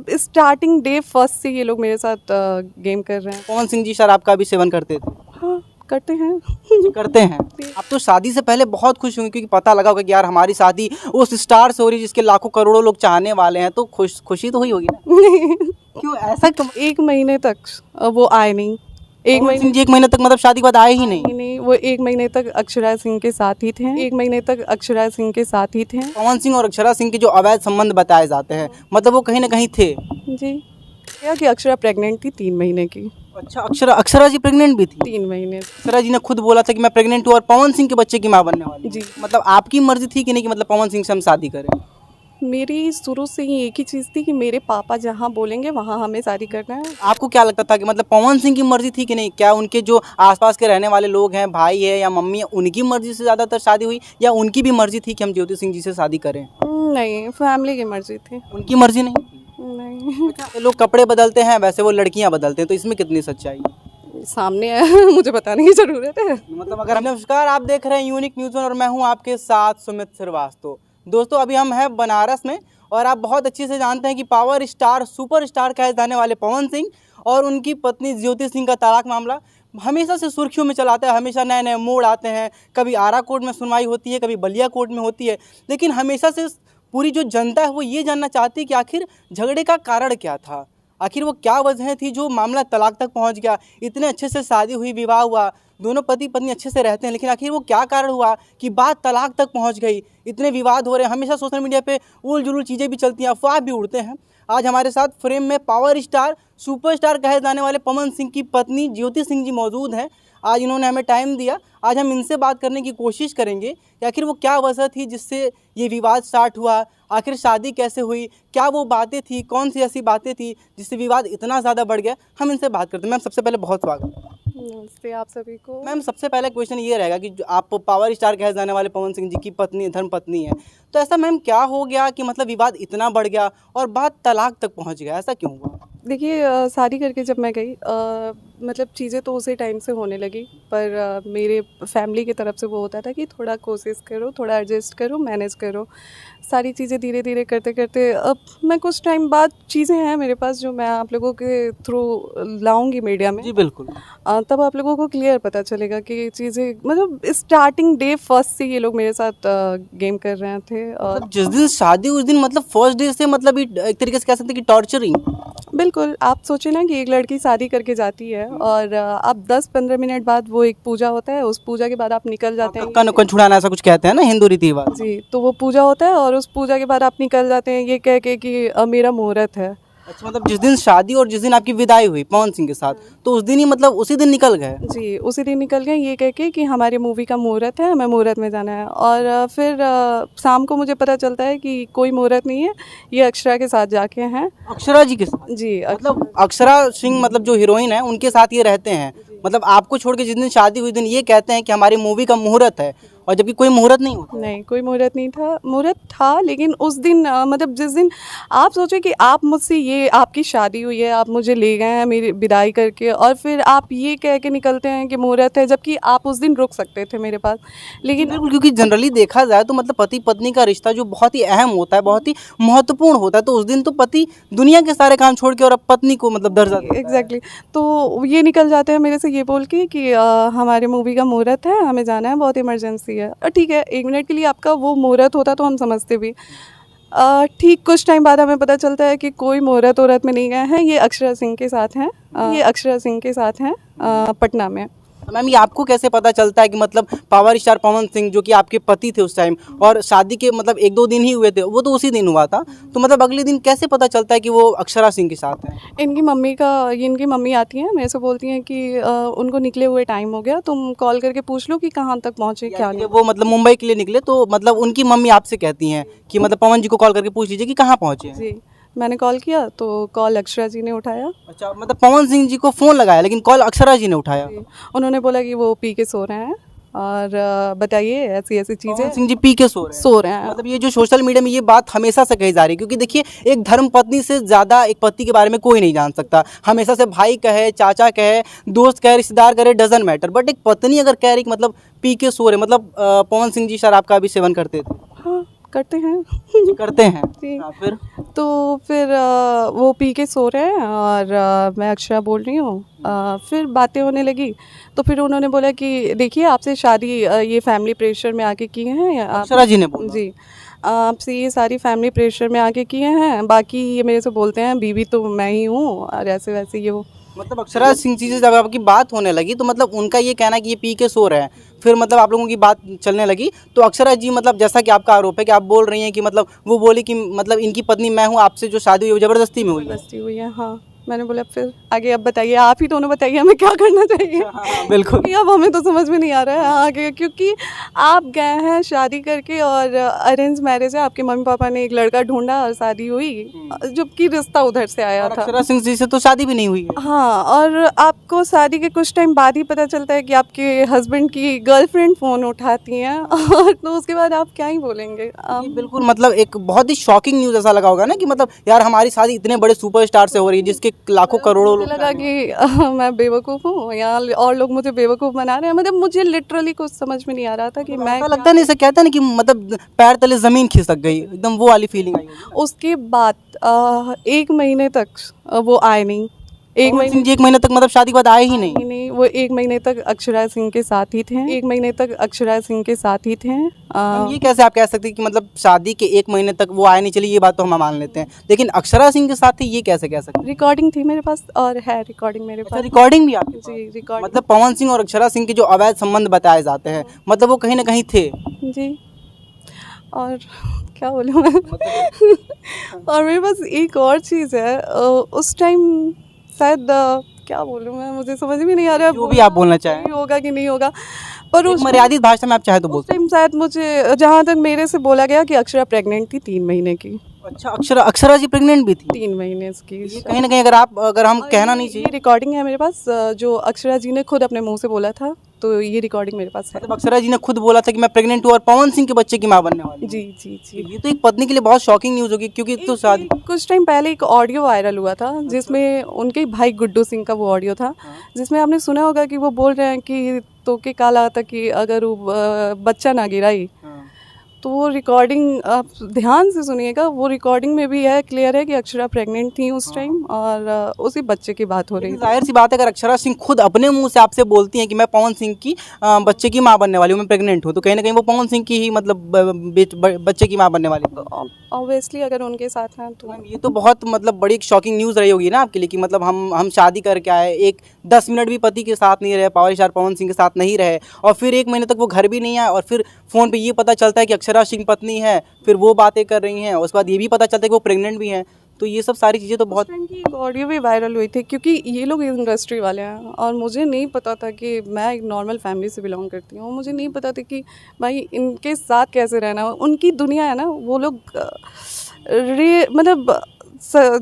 मतलब starting day first से ये लोग मेरे साथ गेम कर रहे हैं। पवन सिंह जी शराब का भी सेवन करते थे? हाँ, करते हैं। करते हैं। आप तो शादी से पहले बहुत खुश होंगे क्योंकि पता लगा होगा कि यार हमारी शादी उस स्टार से हो रही है जिसके लाखों करोड़ों लोग चाहने वाले हैं, तो खुशी तो हुई होगी ना? क्यों ऐसा क्यों? 1 महीने तक वो आए नहीं। पवन सिंह जी 1 महीने तक मतलब शादी के बाद आए ही नहीं? नहीं, वो 1 महीने तक अक्षरा सिंह के साथ ही थे। 1 महीने तक अक्षरा सिंह के साथ ही थे। पवन सिंह और अक्षरा सिंह के जो अवैध संबंध बताए जाते हैं, मतलब वो कहीं ना कहीं थे? जी, क्या कि अक्षरा प्रेग्नेंट थी 3 महीने की। अच्छा, अक्षरा जी प्रेग्नेंट भी थी? 3 महीने। अक्षरा जी ने खुद बोला था कि मैं प्रेग्नेंट हूँ और पवन सिंह के बच्चे की माँ बनने वाली हूँ। जी। मतलब आपकी मर्जी थी कि नहीं कि मतलब पवन सिंह से हम शादी करें? मेरी शुरू से ही एक ही चीज़ थी कि मेरे पापा जहाँ बोलेंगे वहाँ हमें शादी करना है। आपको क्या लगता था कि मतलब पवन सिंह की मर्जी थी कि नहीं? क्या उनके जो आसपास के रहने वाले लोग हैं, भाई है या मम्मी है, उनकी मर्जी से ज़्यादातर शादी हुई या उनकी भी मर्जी थी कि हम ज्योति सिंह जी से शादी करें? नहीं, फैमिली की मर्जी थी। उनकी मर्जी नहीं थी? नहीं, अच्छा, लोग कपड़े बदलते हैं वैसे वो लड़कियां बदलते हैं, तो इसमें कितनी सच्चाई? सामने है मुझे बताने की ज़रूरत है। मतलब अगर नमस्कार, आप देख रहे हैं यूनिक न्यूज़ और मैं हूं आपके साथ सुमित श्रीवास्तव। दोस्तों, अभी हम हैं बनारस में और आप बहुत अच्छे से जानते हैं कि पावर स्टार सुपर स्टार कहे जाने वाले पवन सिंह और उनकी पत्नी ज्योति सिंह का तलाक मामला हमेशा से सुर्खियों में चलाता है। हमेशा नए नए मोड़ आते हैं, कभी आरा कोर्ट में सुनवाई होती है, कभी बलिया कोर्ट में होती है, लेकिन हमेशा से पूरी जो जनता है वो ये जानना चाहती है कि आखिर झगड़े का कारण क्या था, आखिर वो क्या वजह थी जो मामला तलाक तक पहुंच गया। इतने अच्छे से शादी हुई, विवाह हुआ, दोनों पति पत्नी अच्छे से रहते हैं, लेकिन आखिर वो क्या कारण हुआ कि बात तलाक तक पहुंच गई। इतने विवाद हो रहे हैं, हमेशा सोशल मीडिया पे उल जुलूल चीज़ें भी चलती हैं, अफवाह भी उड़ते हैं। आज हमारे साथ फ्रेम में पावर स्टार सुपरस्टार कहे जाने वाले पवन सिंह की पत्नी ज्योति सिंह जी मौजूद हैं। आज इन्होंने हमें टाइम दिया, आज हम इनसे बात करने की कोशिश करेंगे कि आखिर वो क्या वजह थी जिससे ये विवाद स्टार्ट हुआ, आखिर शादी कैसे हुई, क्या वो बातें थी, कौन सी ऐसी बातें थी जिससे विवाद इतना ज़्यादा बढ़ गया। हम इनसे बात करते हैं। मैम, सबसे पहले बहुत स्वागत है। नमस्ते आप सभी को। मैम, सबसे पहला क्वेश्चन ये रहेगा कि जो आप पावर स्टार कहे जाने वाले पवन सिंह जी की पत्नी, धर्म पत्नी है, तो ऐसा मैम क्या हो गया कि मतलब विवाद इतना बढ़ गया और बात तलाक तक पहुंच गया, ऐसा क्यों हुआ? देखिए, शादी करके जब मैं गई, मतलब चीज़ें तो उसी टाइम से होने लगी, पर मेरे फैमिली की तरफ से वो होता था कि थोड़ा कोशिश करो, थोड़ा एडजस्ट करो, मैनेज करो। सारी चीज़ें धीरे धीरे करते करते अब मैं कुछ टाइम बाद चीज़ें हैं मेरे पास जो मैं आप लोगों के थ्रू लाऊंगी मीडिया में। जी बिल्कुल। तब आप लोगों को क्लियर पता चलेगा कि चीज़ें मतलब स्टार्टिंग डे फर्स्ट से ये लोग मेरे साथ गेम कर रहे थे। और मतलब जिस दिन शादी उस दिन मतलब फर्स्ट डे से मतलब एक तरीके से कह सकते हैं कि टॉर्चरिंग। बिल्कुल, आप सोचें ना कि एक लड़की शादी करके जाती है और अब 10-15 मिनट बाद वो एक पूजा होता है, उस पूजा के बाद आप निकल जाते हैं। कन छुड़ाना ऐसा कुछ कहते हैं ना हिंदू रीति रिवाज। जी, तो वो पूजा होता है और उस पूजा के बाद आप निकल जाते हैं ये कह के कि मेरा मुहूर्त है। अच्छा, मतलब जिस दिन शादी और जिस दिन आपकी विदाई हुई पवन सिंह के साथ, तो उस दिन ही मतलब उसी दिन निकल गए? जी, उसी दिन निकल गए ये कह के कि हमारी मूवी का मुहूर्त है, हमें मुहूर्त में जाना है। और फिर शाम को मुझे पता चलता है कि कोई मुहूर्त नहीं है, ये अक्षरा के साथ जाके हैं। अक्षरा जी के साथ? जी, मतलब अक्षरा सिंह मतलब जो हीरोइन है उनके साथ ये रहते हैं, मतलब आपको छोड़ के जिस दिन शादी हुई दिन ये कहते हैं कि हमारी मूवी का मुहूर्त है, और जबकि कोई मुहूर्त नहीं होता। नहीं, कोई मुहूर्त नहीं था। मुहूर्त था लेकिन उस दिन मतलब जिस दिन आप सोचो कि आप मुझसे ये आपकी शादी हुई है, आप मुझे ले गए हैं मेरी विदाई करके और फिर आप ये कह के निकलते हैं कि मुहूर्त है, जबकि आप उस दिन रुक सकते थे मेरे पास। लेकिन बिल्कुल, क्योंकि जनरली देखा जाए तो मतलब पति पत्नी का रिश्ता जो बहुत ही अहम होता है, बहुत ही महत्वपूर्ण होता है, तो उस दिन तो पति दुनिया के सारे काम छोड़ के और अब पत्नी को मतलब दर्जा देता है। एग्जैक्टली, तो ये निकल जाते हैं मेरे से ये बोल के कि हमारे मूवी का मुहूर्त है, हमें जाना है, बहुत इमरजेंसी है। और ठीक है, 1 मिनट के लिए आपका वो मुहूर्त होता तो हम समझते भी। ठीक कुछ टाइम बाद हमें पता चलता है कि कोई मुहूर्त वहूर्त में नहीं गए हैं, ये अक्षरा सिंह के साथ हैं। ये अक्षरा सिंह के साथ हैं पटना में। मैम, ये आपको कैसे पता चलता है कि मतलब पावर स्टार पवन सिंह जो कि आपके पति थे उस टाइम और शादी के मतलब 1-2 दिन ही हुए थे, वो तो उसी दिन हुआ था, तो मतलब अगले दिन कैसे पता चलता है कि वो अक्षरा सिंह के साथ हैं? इनकी मम्मी आती हैं मेरे से, बोलती हैं कि उनको निकले हुए टाइम हो गया, तुम कॉल करके पूछ लो कि कहाँ तक पहुँचे क्या नहीं। वो मतलब मुंबई के लिए निकले तो मतलब उनकी मम्मी आपसे कहती हैं कि मतलब पवन जी को कॉल करके पूछ लीजिए कि कहाँ पहुँचे हैं। जी, मैंने कॉल किया तो कॉल अक्षरा जी ने उठाया। अच्छा, मतलब पवन सिंह जी को फ़ोन लगाया लेकिन कॉल अक्षरा जी ने उठाया? उन्होंने बोला कि वो पी के सो रहे हैं और बताइए ऐसी ऐसी पवन चीज़ें। सिंह जी पी के सो रहे हैं? हैं। मतलब ये जो सोशल मीडिया में ये बात हमेशा से कही जा रही है, क्योंकि देखिए एक धर्म पत्नी से ज़्यादा एक पति के बारे में कोई नहीं जान सकता। हमेशा से भाई कहे, चाचा कहे, दोस्त कहे, रिश्तेदार करे, डजंट मैटर, बट एक पत्नी अगर कह रही कि मतलब पी के सो रहे, मतलब पवन सिंह जी शराब का भी सेवन करते थे? हाँ, करते हैं। करते हैं। जी। हाँ, फिर तो फिर वो पी के सो रहे हैं और मैं अक्षरा बोल रही हूँ। फिर बातें होने लगी तो फिर उन्होंने बोला कि देखिए आपसे शादी ये फैमिली प्रेशर में आके किए हैं या आप अक्षरा जी ने बोला। जी आपसे ये सारी फैमिली प्रेशर में आके किए हैं, बाकी ये मेरे से बोलते हैं बीवी तो मैं ही हूँ और ऐसे वैसे ये वो। मतलब अक्षरा सिंह जी से जब आपकी बात होने लगी तो मतलब उनका ये कहना है कि ये पी के सो रहे हैं, फिर मतलब आप लोगों की बात चलने लगी तो अक्षरा जी मतलब जैसा कि आपका आरोप है कि आप बोल रही हैं कि मतलब वो बोली कि मतलब इनकी पत्नी मैं हूँ, आपसे जो शादी हुई वो ज़बरदस्ती में हुई है। बस्ती हुई है हाँ। मैंने बोला फिर आगे अब बताइए, आप ही दोनों बताइए हमें क्या करना चाहिए। हाँ, बिल्कुल। क्योंकि अब हमें तो समझ में नहीं आ रहा है आगे, क्योंकि आप गए हैं शादी करके और अरेंज मैरिज है, आपके मम्मी पापा ने एक लड़का ढूंढा और शादी हुई, जबकि रिश्ता उधर से आया और था। अक्षरा सिंह जी से तो शादी भी नहीं हुई है। हाँ, और आपको शादी के कुछ टाइम बाद ही पता चलता है कि आपके हस्बैंड की गर्लफ्रेंड फ़ोन उठाती हैं और तो उसके बाद आप क्या ही बोलेंगे। ये बिल्कुल मतलब एक बहुत ही शॉकिंग न्यूज़ ऐसा लगा होगा ना कि मतलब यार हमारी शादी इतने बड़े सुपरस्टार से हो रही है जिसके लाखों करोड़ों मुझे लोग लगा कि मैं बेवकूफ़ हूँ या और लोग मुझे बेवकूफ़ बना रहे हैं, मतलब मुझे लिटरली कुछ समझ में नहीं आ रहा था कि मैं ऐसा लगता नहीं, ऐसा कहता नहीं कि मतलब पैर तले ज़मीन खिसक गई, एकदम वो वाली फीलिंग आई होगी। उसके बाद 1 महीने तक वो आए नहीं। एक पवन महीने सिंह जी 1 महीने तक मतलब शादी के बाद आए ही नहीं। नहीं, वो 1 महीने तक अक्षरा सिंह के साथ ही थे। 1 महीने तक अक्षरा सिंह के साथ ही थे। मैम, ये कैसे आप कह सकते हैं कि मतलब शादी के 1 महीने तक वो आए नहीं, चलिए ये बात तो हम मान लेते हैं, लेकिन अक्षरा सिंह के साथ ही ये कैसे कह सकते हैं? रिकॉर्डिंग थी मेरे पास और है रिकॉर्डिंग मेरे अच्छा, पास। रिकॉर्डिंग भी आपके पास? जी रिकॉर्डिंग मतलब पवन सिंह और अक्षरा सिंह के जो अवैध संबंध बताए जाते हैं मतलब वो कहीं ना कहीं थे। जी। और क्या बोलूँ मैं और मेरे पास एक और चीज़ है, उस टाइम शायद क्या बोलूँ मैं, मुझे समझ में नहीं आ रहा है जो भी आप बोलना चाहें। सही होगा कि नहीं होगा, पर एक उस मर्यादित भाषा में आप चाहे तो बोल उस टाइम शायद मुझे जहाँ तक मेरे से बोला गया कि अक्षरा प्रेग्नेंट थी 3 महीने की। सकते। अच्छा, अक्षरा जी प्रेग्नेंट भी थी? 3 महीने की। ये कहीं ना कहीं अगर हम कहना नहीं ये चाहिए। रिकॉर्डिंग है मेरे पास, जो अक्षरा जी ने खुद अपने मुंह से बोला था, तो ये रिकॉर्डिंग मेरे पास है। मतलब अक्षरा जी ने खुद बोला था कि मैं प्रेग्नेंट हूँ और पवन सिंह के बच्चे की माँ बनने वाली हूँ। जी जी जी। ये तो एक पत्नी के लिए बहुत शॉकिंग न्यूज़ होगी क्योंकि तो शादी। कुछ टाइम पहले एक ऑडियो वायरल हुआ था जिसमें उनके भाई गुड्डू सिंह का वो ऑडियो था, जिसमें आपने सुना होगा कि वो बोल रहे हैं कि तो के काला था कि अगर वो बच्चा ना गिराई, तो वो रिकॉर्डिंग आप ध्यान से सुनिएगा, वो रिकॉर्डिंग में भी है, क्लियर है कि अक्षरा प्रेग्नेंट थी उस टाइम और उसी बच्चे की बात हो रही लेकिन थी। जाहिर सी बात है अगर अक्षरा सिंह खुद अपने मुंह से आपसे बोलती हैं कि मैं पवन सिंह की बच्चे की माँ बनने वाली हूँ, मैं प्रेग्नेंट हूँ, तो कहीं ना कहीं वो पवन सिंह की ही मतलब बच्चे की माँ बनने वाली है। ऑब्वियसली अगर उनके साथ हैं तो मैम, ये तो बहुत मतलब बड़ी एक शॉकिंग न्यूज़ रही होगी ना आपके लिए कि मतलब हम शादी करके आए, एक 10 मिनट भी पति के साथ नहीं रहे, पावर स्टार पवन सिंह के साथ नहीं रहे और फिर 1 महीने तक वो घर भी नहीं आए और फिर फ़ोन पे ये पता चलता है कि अक्षरा सिंह पत्नी है, फिर वो बातें कर रही हैं, उसके बाद ये भी पता चलता है कि वो प्रेग्नेंट भी हैं, तो ये सब सारी चीज़ें तो बहुत। टाइम की एक ऑडियो भी वायरल हुई थी, क्योंकि ये लोग इंडस्ट्री वाले हैं और मुझे नहीं पता था कि मैं एक नॉर्मल फैमिली से बिलोंग करती हूँ, मुझे नहीं पता था कि भाई इनके साथ कैसे रहना, उनकी दुनिया है ना, वो लोग मतलब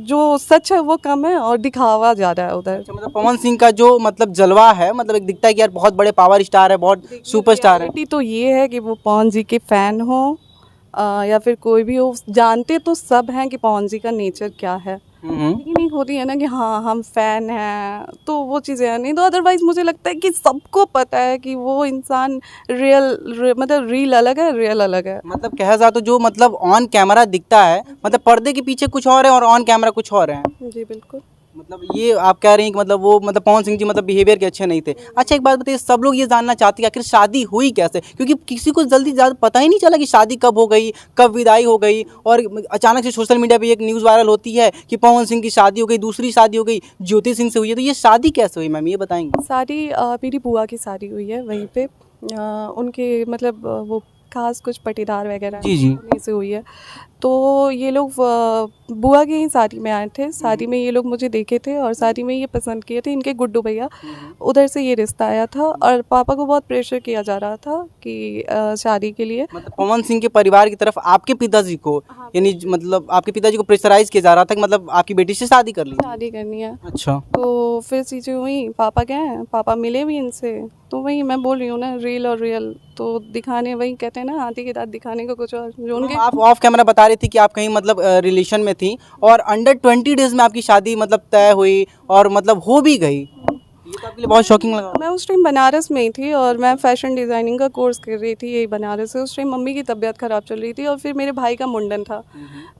जो सच है वो कम है और दिखावा ज़्यादा है उधर। अच्छा, मतलब पवन सिंह का जो मतलब जलवा है, मतलब एक दिखता है कि यार बहुत बड़े पावर स्टार है, बहुत सुपरस्टार है। रियलिटी तो ये है कि वो पवन जी के फ़ैन हो या फिर कोई भी हो, जानते तो सब हैं कि पवन जी का नेचर क्या है, लेकिन एक होती है ना कि हाँ हम फ़ैन हैं, तो वो चीज़ें हैं नहीं, तो अदरवाइज़ मुझे लगता है कि सबको पता है कि वो इंसान मतलब रील अलग है, रियल अलग है। मतलब कहा जाए तो जो मतलब ऑन कैमरा दिखता है, मतलब पर्दे के पीछे कुछ और है और ऑन कैमरा कुछ और है। जी बिल्कुल। मतलब ये आप कह रहे हैं कि मतलब वो मतलब पवन सिंह जी मतलब बिहेवियर के अच्छे नहीं थे। अच्छा, एक बात बताइए, सब लोग ये जानना चाहते हैं आखिर शादी हुई कैसे, क्योंकि किसी को जल्दी ज़्यादा पता ही नहीं चला कि शादी कब हो गई, कब विदाई हो गई, और अचानक से सोशल मीडिया पे एक न्यूज़ वायरल होती है कि पवन सिंह की शादी हो गई, दूसरी शादी हो गई ज्योति सिंह से हुई है, तो ये शादी कैसे हुई मैम, ये बताएंगे? शादी मेरी बुआ की शादी हुई है वहीं पे, उनके मतलब वो खास कुछ पटीदार वगैरह जी, जी। उन्हीं से हुई है, तो ये लोग बुआ की ही शादी में आए थे, शादी में ये लोग मुझे देखे थे और शादी में ये पसंद किए थे, इनके गुड्डू भैया, उधर से ये रिश्ता आया था और पापा को बहुत प्रेशर किया जा रहा था कि शादी के लिए। मतलब पवन सिंह के परिवार की तरफ आपके पिताजी को, यानी मतलब आपके पिताजी को प्रेशराइज किया जा रहा था कि मतलब आपकी बेटी से शादी कर ली। शादी करनी है, अच्छा, तो फिर चीज़ें हुई, पापा गए, पापा मिले भी इनसे, तो वही मैं बोल रही हूँ ना, रील और रियल तो दिखाने, वही कहते हैं ना हाथी के दांत दिखाने को कुछ और, जो उनके आप ऑफ कैमरा बता रही थी कि आप कहीं मतलब रिलेशन में थी और अंडर 20 डेज में आपकी शादी मतलब तय हुई और मतलब हो भी गई, ये तो आपके लिए बहुत शॉकिंग लगा। मैं उस टाइम बनारस में ही थी और मैं फ़ैशन डिज़ाइनिंग का कोर्स कर रही थी यही बनारस से। उस टाइम मम्मी की तबीयत ख़राब चल रही थी और फिर मेरे भाई का मुंडन था,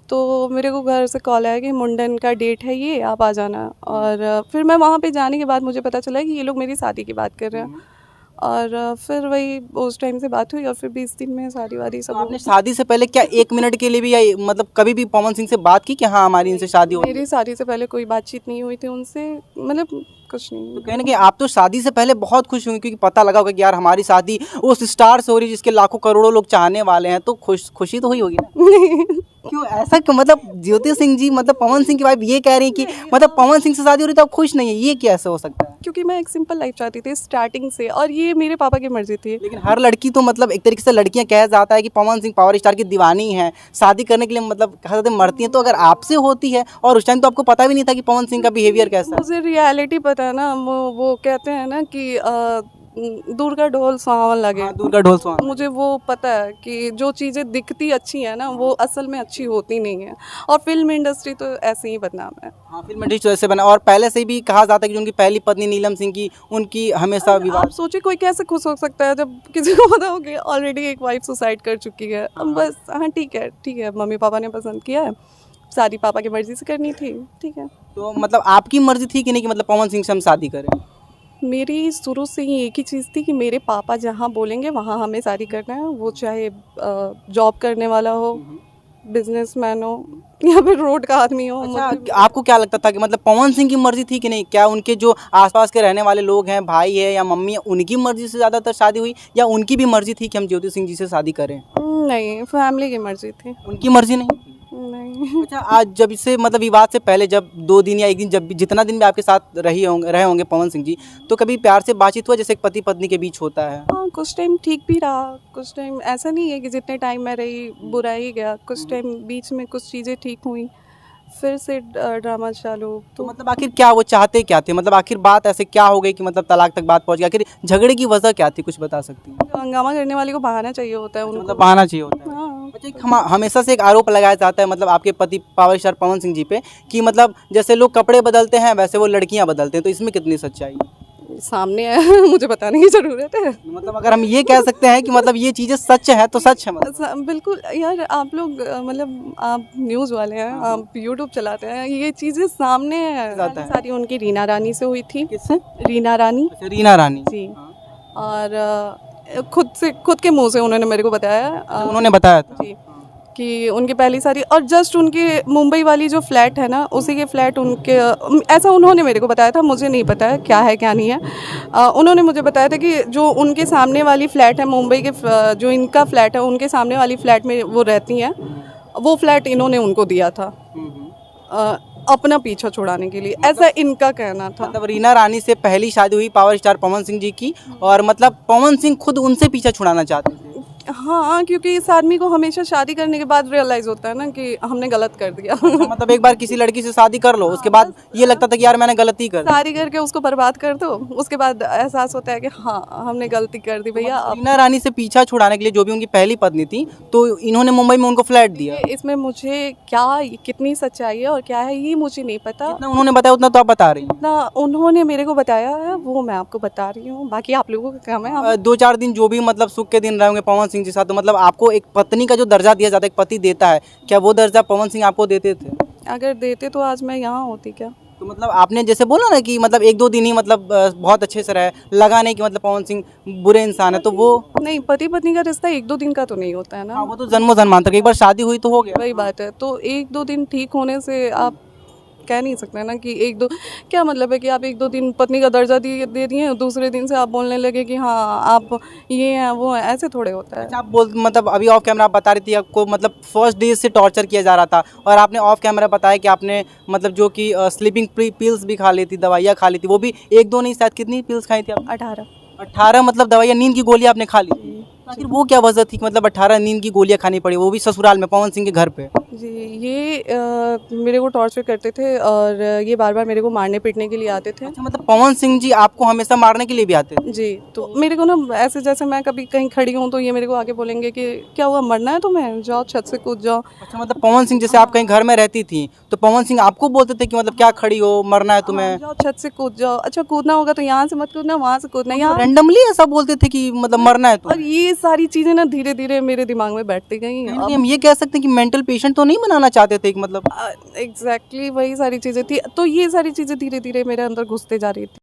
तो मेरे को घर से कॉल आया कि मुंडन का डेट है ये, आप आ जाना। और फिर मैं वहाँ पे जाने के बाद मुझे पता चला कि ये लोग मेरी शादी की बात कर रहे हैं। और फिर वही उस टाइम से बात हुई और फिर 20 दिन में शादी वादी सब तो हो आपने शादी से पहले क्या 1 मिनट के लिए भी या मतलब कभी भी पवन सिंह से बात की कि हाँ हमारी इनसे शादी हो? मेरी शादी से पहले कोई बातचीत नहीं हुई थी उनसे, मतलब कुछ नहीं। तो कहीं ना कहीं आप तो शादी से पहले बहुत खुश होंगे क्योंकि पता लगा होगा कि यार हमारी शादी उस स्टार से हो रही है जिसके लाखों करोड़ों लोग चाहने वाले हैं, तो खुशी तो हुई होगी ना? क्यों ऐसा क्यों? मतलब ज्योति सिंह जी मतलब पवन सिंह की वाइफ ये कह रही है कि मतलब पवन सिंह से शादी हो रही तो आप खुश नहीं है, ये कैसे हो सकता है? क्योंकि मैं एक सिंपल लाइफ चाहती थी स्टार्टिंग से और ये मेरे पापा की मर्जी थी। लेकिन हर लड़की तो मतलब एक तरीके से लड़कियां कह जाता है कि पवन सिंह पावर स्टार की दीवानी है, शादी करने के लिए मतलब कहा जाता है मरती हैं। तो अगर आपसे होती है और उस टाइम तो आपको पता भी नहीं था कि पवन सिंह का बिहेवियर कैसा है। मुझे रियलिटी पता है ना, वो कहते हैं ना कि दूर का ढोल सुहावन लगे। हाँ, दूर का ढोल सुहाना। मुझे वो पता है कि जो चीज़ें दिखती अच्छी है ना वो असल में अच्छी होती नहीं है, और फिल्म इंडस्ट्री तो ऐसे ही बदनाम है। हाँ, फिल्म इंडस्ट्री तो ऐसे बना और पहले से भी कहा जाता है कि जो उनकी पहली पत्नी नीलम सिंह की उनकी हमेशा विवाद। आप सोचिए कोई कैसे खुश हो सकता है जब किसी को पता हो कि ऑलरेडी एक वाइफ सुसाइड कर चुकी है। अब बस हाँ ठीक है, मम्मी पापा ने पसंद किया है, शादी पापा की मर्जी से करनी थी, ठीक है। तो मतलब आपकी मर्जी थी कि नहीं कि मतलब पवन सिंह से हम शादी करें? मेरी शुरू से ही एक ही चीज़ थी कि मेरे पापा जहाँ बोलेंगे वहाँ हमें शादी करना है, वो चाहे जॉब करने वाला हो, बिजनेसमैन हो या फिर रोड का आदमी हो। अच्छा, आपको क्या लगता था कि मतलब पवन सिंह की मर्जी थी कि नहीं? क्या उनके जो आसपास के रहने वाले लोग हैं, भाई है या मम्मी है, उनकी मर्जी से ज़्यादातर शादी हुई या उनकी भी मर्जी थी कि हम ज्योति सिंह जी से शादी करें? नहीं, फैमिली की मर्जी थी। उनकी मर्जी नहीं थी? नहीं। अच्छा, आज जब इससे मतलब विवाद से पहले जब 2 दिन या 1 दिन जब भी जितना दिन भी आपके साथ रहे होंगे पवन सिंह जी, तो कभी प्यार से बातचीत हुआ जैसे एक पति पत्नी के बीच होता है? हाँ, कुछ टाइम ठीक भी रहा, कुछ टाइम ऐसा नहीं है कि जितने टाइम मैं रही बुरा ही गया। कुछ टाइम बीच में कुछ चीज़ें ठीक हुई, फिर से ड्रामा चालू। तो मतलब आखिर क्या वो चाहते क्या थे? मतलब आखिर बात ऐसे क्या हो गई कि मतलब तलाक तक बात पहुंच गई? आखिर झगड़े की वजह क्या थी, कुछ बता सकती हैं? हंगामा करने वाले को बहाना चाहिए होता है उनको। मतलब बहाना चाहिए होता है। हाँ। अच्छा, हमेशा से एक आरोप लगाया जाता है मतलब आपके पति पावर स्टार पवन सिंह जी पे कि मतलब जैसे लोग कपड़े बदलते हैं वैसे वो लड़कियां बदलते हैं, तो इसमें कितनी सच्चाई है? सामने है मुझे बताने की ज़रूरत है। मतलब अगर हम ये कह सकते हैं कि मतलब ये चीज़ें सच है तो सच है मतलब। बिल्कुल यार, आप लोग मतलब आप न्यूज़ वाले हैं, आप यूट्यूब चलाते हैं, ये चीज़ें सामने है। जाता है। सारी उनकी रीना रानी से हुई थी। किससे? रीना रानी अच्छा, रीना रानी जी। और खुद के मुंह से उन्होंने मेरे को बताया उन्होंने बताया था जी कि उनकी पहली शादी, और जस्ट उनके मुंबई वाली जो फ्लैट है ना उसी के फ्लैट उनके, ऐसा उन्होंने मेरे को बताया था, मुझे नहीं पता है क्या है क्या नहीं है। उन्होंने मुझे बताया था कि जो उनके सामने वाली फ्लैट है मुंबई के, जो इनका फ्लैट है उनके सामने वाली फ्लैट में वो रहती हैं, वो फ्लैट इन्होंने उनको दिया था अपना पीछा छुड़ाने के लिए, ऐसा इनका कहना था। मतलब रीना रानी से पहली शादी हुई पावर स्टार पवन सिंह जी की और मतलब पवन सिंह खुद उनसे पीछा छुड़ाना चाहते थे। हाँ, क्योंकि इस आदमी को हमेशा शादी करने के बाद रियलाइज होता है ना कि हमने गलत कर दिया। मतलब एक बार किसी लड़की से शादी कर लो उसके बाद ये लगता था कि यार मैंने गलती कर दी। शादी करके उसको बर्बाद कर दो, उसके बाद एहसास होता है कि हाँ हमने गलती कर दी भैया। रीना रानी से पीछा छुड़ाने के लिए जो भी उनकी पहली पत्नी थी तो इन्होंने मुंबई में उनको फ्लैट दिया। इसमें मुझे क्या कितनी सच्चाई है और क्या है ये मुझे नहीं पता। जितना उन्होंने बताया उतना तो आप बता रही हैं। ना उन्होंने मेरे को बताया है वो मैं आपको बता रही हूँ, बाकी आप लोगों का काम है। 2-4 दिन जो भी मतलब सुख के दिन रहे होंगे पवन सिंह के साथ, तो मतलब आपको एक पत्नी का जो दर्जा दिया जाता है, एक पति देता है, क्या वो दर्जा पवन सिंह आपको देते थे? अगर देते तो आज मैं यहाँ होती क्या? तो मतलब आपने जैसे बोला ना कि मतलब 1-2 दिन ही मतलब बहुत अच्छे से रहे, लगा नहीं कि मतलब पवन सिंह बुरे इंसान है, तो वो नहीं, पति पत्नी का रिश्ता 1-2 दिन का तो नहीं होता है ना। हाँ, वो तो जन्मों जन्मांतर तक, एक बार शादी हुई तो हो गया। वही बात है, तो 1-2 दिन ठीक होने से आप कह नहीं सकते ना कि 1-2, क्या मतलब है कि आप 1-2 दिन पत्नी का दर्जा दे दिए, दूसरे दिन से आप बोलने लगे कि हाँ आप ये हैं वो हैं, ऐसे थोड़े होता है। अच्छा, आप बोल मतलब अभी ऑफ कैमरा आप बता रही थी आपको मतलब फर्स्ट डे से टॉर्चर किया जा रहा था और आपने ऑफ कैमरा बताया कि आपने मतलब जो कि स्लीपिंग पिल्स भी खा ली थी, दवाइयाँ खा ली थी, वो भी 1-2 नहीं शायद कितनी पिल्स खाई थी आप? 18 मतलब दवाइयाँ, नींद की गोलियाँ आपने खा ली। आखिर वो क्या वजह थी कि मतलब 18 नींद की गोलियाँ खानी पड़ी, वो भी ससुराल में पवन सिंह के घर पे? जी, ये मेरे को टॉर्चर करते थे और ये बार-बार मेरे को मारने पीटने के लिए आते थे। अच्छा, मतलब पवन सिंह जी आपको हमेशा मारने के लिए भी आते थे? जी, तो मेरे को ना ऐसे जैसे मैं कभी कहीं खड़ी हूँ तो ये मेरे को आके बोलेंगे कि क्या हुआ, मरना है तुम्हें? जाओ छत से कूद जाओ। अच्छा, मतलब पवन सिंह जैसे आप कहीं घर में रहती थी तो पवन सिंह आपको बोलते थे कि मतलब क्या खड़ी हो, मरना है हाँ, तुम्हें? जाओ छत से कूद जाओ। अच्छा कूदना होगा तो यहाँ से मत कूदना, वहाँ से कूदना, यहाँ। रैंडमली ऐसा बोलते थे कि मतलब मरना है और तुम्हें? ये सारी चीज़ें ना धीरे-धीरे मेरे दिमाग में बैठती गईं। कहीं ना कहीं हम ये कह सकते हैं कि मेंटल पेशेंट तो नहीं बनाना चाहते थे कि मतलब एग्ज़ैक्टली वही सारी चीज़ें थी। तो ये सारी चीज़ें धीरे-धीरे मेरे अंदर घुसते जा रही थी।